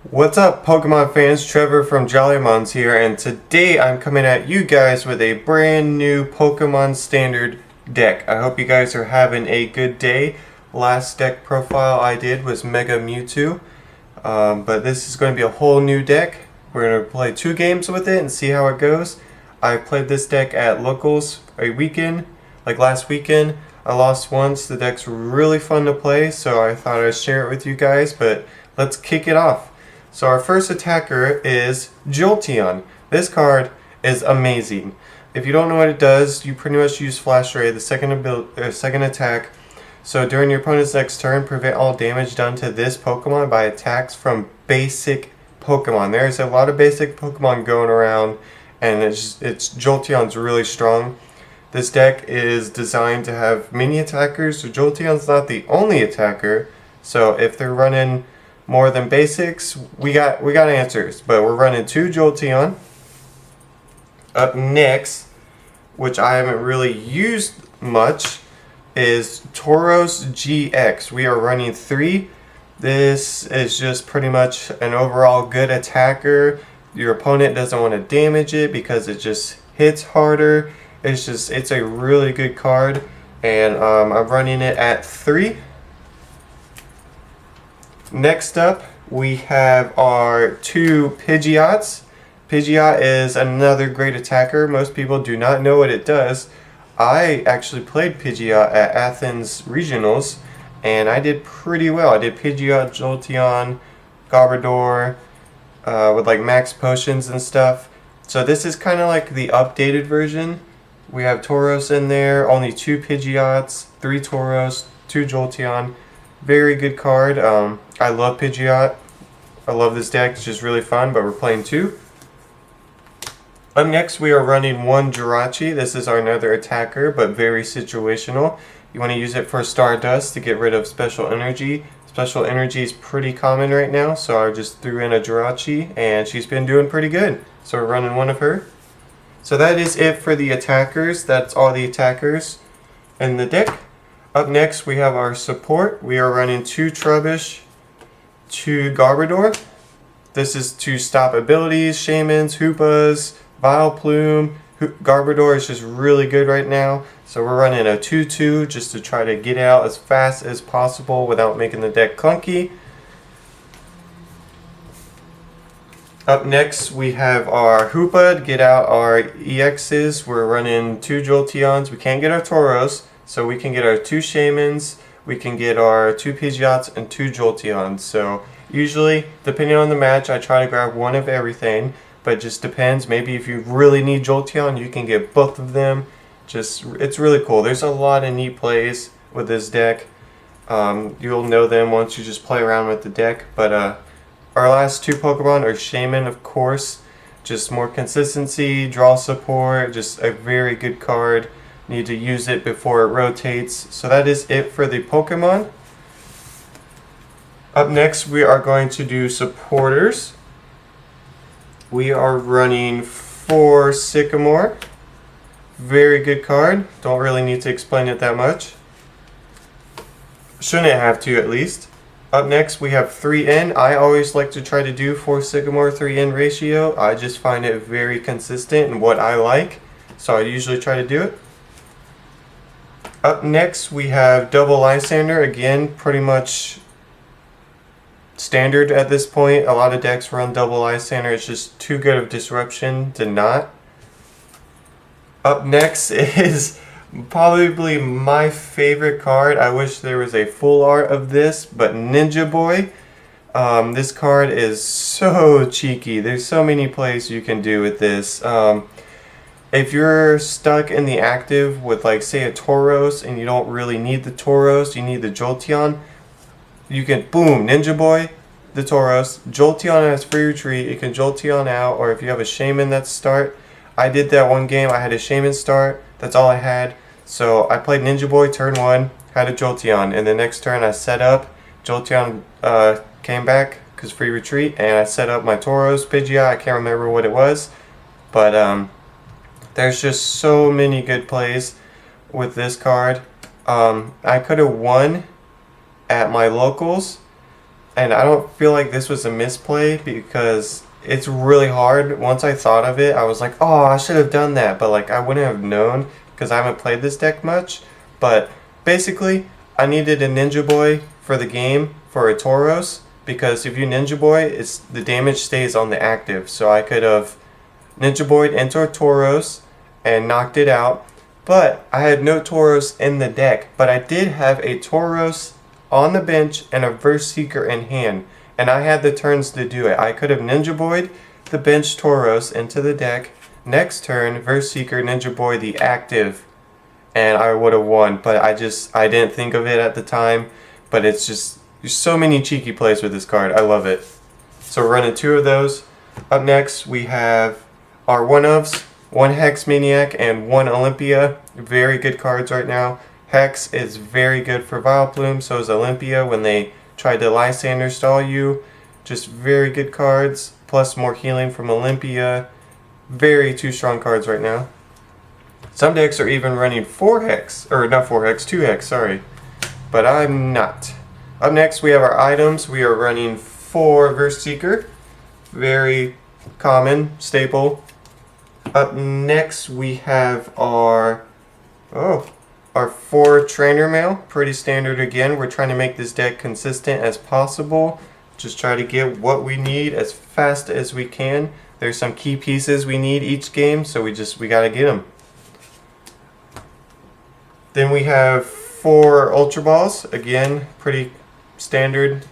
What's up, Pokemon fans? Trevor from JollyMonz here, and today I'm coming at you guys with a brand new Pokemon Standard deck. I hope you guys are having a good day. Last deck profile I did was Mega Mewtwo, but this is going to be a whole new deck. We're going to play 2 games with it and see how it goes. I played this deck at locals a weekend, like last weekend. I lost once. The deck's really fun to play, so I thought I'd share it with you guys, but let's kick it off. So our first attacker is Jolteon. This card is amazing. If you don't know what it does, you pretty much use Flash Ray, the second attack. So during your opponent's next turn, prevent all damage done to this Pokemon by attacks from basic Pokemon. There's a lot of basic Pokemon going around, and Jolteon's really strong. This deck is designed to have many attackers, so Jolteon's not the only attacker. So if they're running more than basics, we got answers, but we're running 2 Jolteon. Up next, which I haven't really used much, is Tauros-GX. We are running 3. This is just pretty much an overall good attacker. Your opponent doesn't want to damage it because it just hits harder. It's a really good card, and I'm running it at 3. Next up, we have our 2 Pidgeots. Pidgeot is another great attacker. Most people do not know what it does. I actually played Pidgeot at Athens Regionals, and I did pretty well. I did Pidgeot, Jolteon, Garbodor, with like max potions and stuff. So this is kind of like the updated version. We have Tauros in there, only 2 Pidgeots, 3 Tauros, 2 Jolteon. Very good card. I love Pidgeot. I love this deck. It's just really fun, but we're playing 2. Up next, we are running 1 Jirachi. This is our another attacker, but very situational. You want to use it for Stardust to get rid of Special Energy. Special Energy is pretty common right now, so I just threw in a Jirachi, and she's been doing pretty good. So we're running 1 of her. So that is it for the attackers. That's all the attackers in the deck. Up next, we have our support. We are running 2 Trubbish, 2 Garbodor. This is to stop abilities, Shaymins, Hoopas, Vileplume. Garbodor is just really good right now. So we're running a 2-2 just to try to get out as fast as possible without making the deck clunky. Up next, we have our Hoopa to get out our EXs. We're running 2 Jolteons. We can't get our Tauros, so we can get our 2 Shaymins, we can get our 2 Pidgeots, and 2 Jolteons. So usually, depending on the match, I try to grab 1 of everything, but it just depends. Maybe if you really need Jolteon, you can get both of them. It's really cool. There's a lot of neat plays with this deck. You'll know them once you just play around with the deck. But our last 2 Pokemon are Shaymin, of course. Just more consistency, draw support, just a very good card. Need to use it before it rotates. So that is it for the Pokemon. Up next, we are going to do supporters. We are running 4 Sycamore. Very good card. Don't really need to explain it that much. Shouldn't have to, at least. Up next, we have 3N. I always like to try to do 4 Sycamore 3N ratio. I just find it very consistent and what I like. So I usually try to do it. Up next, we have double Lysander. Again, pretty much standard at this point. A lot of decks run double Lysander. It's just too good of disruption to not. Up next is probably my favorite card. I wish there was a full art of this, but Ninja Boy. This card is so cheeky. There's so many plays you can do with this. If you're stuck in the active with, like, say a Tauros and you don't really need the Tauros, you need the Jolteon, you can, boom, Ninja Boy, the Tauros. Jolteon has free retreat. You can Jolteon out, or if you have a Shaymin that's start. I did that one game. I had a Shaymin start. That's all I had. So I played Ninja Boy turn 1, had a Jolteon. And the next turn I set up, Jolteon came back because free retreat, and I set up my Tauros, Pidgeot. I can't remember what it was, but there's just so many good plays with this card. I could have won at my locals and I don't feel like this was a misplay because it's really hard. Once I thought of it, I was like, oh, I should have done that, but like I wouldn't have known because I haven't played this deck much. But basically, I needed a Ninja Boy for the game for a Tauros, because if you Ninja Boy, it's the damage stays on the active. So I could have Ninja Boyed into a Tauros and knocked it out. But I had no Tauros in the deck, but I did have a Tauros on the bench and a Verse Seeker in hand, and I had the turns to do it. I could have Ninja Boyed the bench Tauros into the deck. Next turn, Verse Seeker Ninja Boy the active, and I would have won. But I didn't think of it at the time. But it's just, there's so many cheeky plays with this card. I love it. So we're running 2 of those. Up next, we have our one-ofs. 1 Hex Maniac and 1 Olympia. Very good cards right now. Hex is very good for Vileplume, so is Olympia when they tried to Lysander stall you. Just very good cards, plus more healing from Olympia. Very 2 strong cards right now. Some decks are even running 4 Hex, or not 4 Hex, 2 Hex, sorry. But I'm not. Up next we have our items. We are running 4 Verse Seeker. Very common, staple. Up next we have our 4 Trainer Mail. Pretty standard again. We're trying to make this deck consistent as possible. Just try to get what we need as fast as we can. There's some key pieces we need each game, so we gotta get them. Then we have 4 Ultra Balls. Again, pretty standard.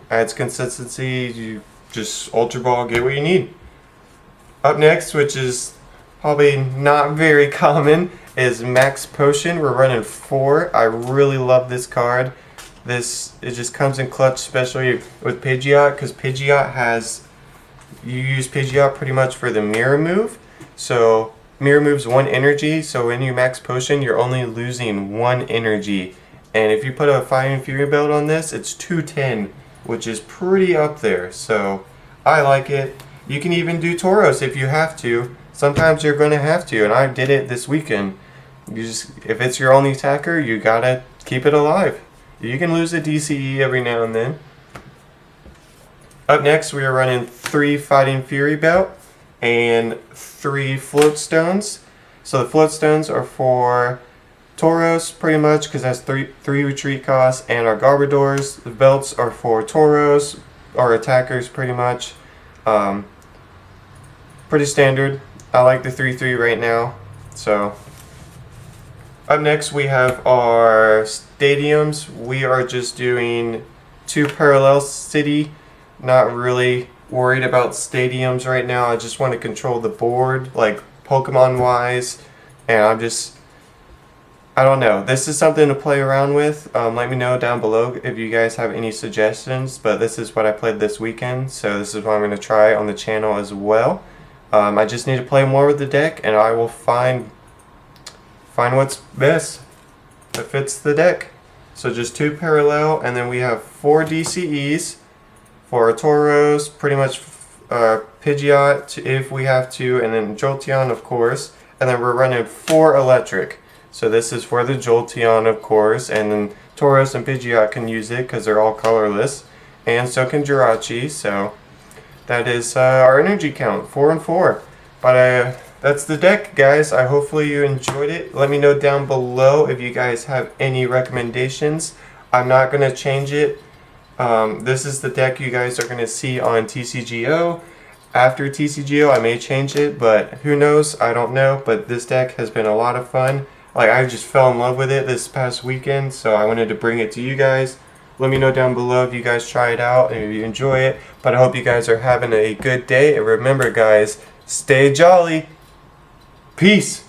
Adds consistency. You just Ultra Ball, get what you need. Up next, which is probably not very common, is Max Potion. We're running 4. I really love this card. It just comes in clutch, especially with Pidgeot, because Pidgeot has, you use Pidgeot pretty much for the mirror move. So mirror moves 1 energy, so when you Max Potion, you're only losing 1 energy. And if you put a Fire and Fury belt on this, it's 210, which is pretty up there. So I like it. You can even do Tauros if you have to. Sometimes you're going to have to, and I did it this weekend. If it's your only attacker, you gotta keep it alive. You can lose a DCE every now and then. Up next, we are running 3 Fighting Fury Belt and 3 Float Stones. So the Float Stones are for Tauros, pretty much, because that's 3 retreat costs, and our Garbodors. The belts are for Tauros, our attackers, pretty much. Pretty standard. I like the 3/3 right now. So up next we have our stadiums. We are just doing 2 Parallel City. Not really worried about stadiums right now. I just want to control the board, like Pokemon wise, and I don't know. This is something to play around with. Let me know down below if you guys have any suggestions, but this is what I played this weekend, so this is what I'm going to try on the channel as well. I just need to play more with the deck, and I will find what's best that fits the deck. So just 2 Parallel, and then we have 4 DCEs for our Tauros, pretty much Pidgeot if we have to, and then Jolteon, of course. And then we're running 4 Electric. So this is for the Jolteon, of course, and then Tauros and Pidgeot can use it because they're all colorless, and so can Jirachi. So that is our energy count, 4 and 4. But that's the deck, guys. Hopefully you enjoyed it. Let me know down below if you guys have any recommendations. I'm not going to change it. This is the deck you guys are going to see on TCGO. After TCGO, I may change it, but who knows? I don't know. But this deck has been a lot of fun. Like, I just fell in love with it this past weekend, so I wanted to bring it to you guys. Let me know down below if you guys try it out and if you enjoy it. But I hope you guys are having a good day. And remember, guys, stay jolly. Peace.